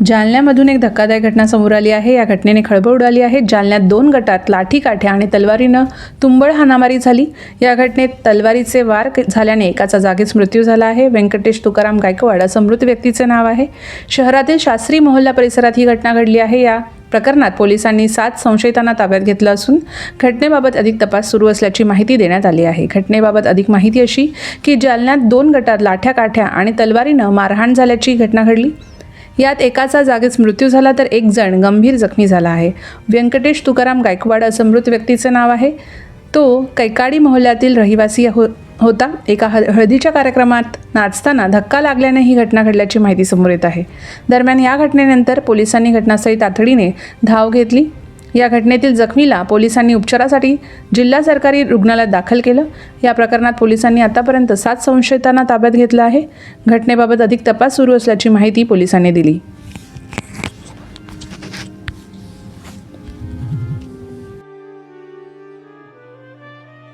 जालन्यामधून एक धक्कादायक घटना समोर आली आहे। या घटनेने खळबळ उडाली आहे। जालन्यात 2 गटात लाठीकाठ्या आणि तलवारीनं तुंबळ हाणामारी झाली। या घटनेत तलवारीचे वार झाल्याने एकाचा जागीच मृत्यू झाला आहे। व्यंकटेश तुकाराम गायकवाड असं मृत व्यक्तीचे नाव आहे। शहरातील शास्त्री मोहल्ला परिसरात ही घटना घडली आहे। या प्रकरणात पोलिसांनी 7 संशयितांना ताब्यात घेतलं असून घटनेबाबत अधिक तपास सुरू असल्याची माहिती देण्यात आली आहे। घटनेबाबत अधिक माहिती अशी की जालन्यात 2 गटात लाठ्या-काठ्या आणि तलवारीनं मारहाण झाल्याची घटना घडली। यात एकाचा जागीच मृत्यू झाला तर एक जण गंभीर जखमी झाला आहे। व्यंकटेश तुकाराम गायकवाड असं मृत व्यक्तीचे नाव आहे। तो कैकाडी मोहल्ल्यातील रहिवासी होता। एका हळदीच्या कार्यक्रमात नाचताना धक्का लागल्याने ही घटना घडल्याची माहिती समोर येत आहे। दरम्यान या घटनेनंतर पोलिसांनी घटनास्थळी तातडीने धाव घेतली। या घटनेतील जखमीला पोलिसांनी उपचारासाठी जिल्हा सरकारी रुग्णालयात दाखल केलं। या प्रकरणात पोलिसांनी आतापर्यंत 7 संशयितांना ताब्यात घेतलं आहे। घटनेबाबत अधिक तपास सुरू असल्याची माहिती पोलिसांनी दिली।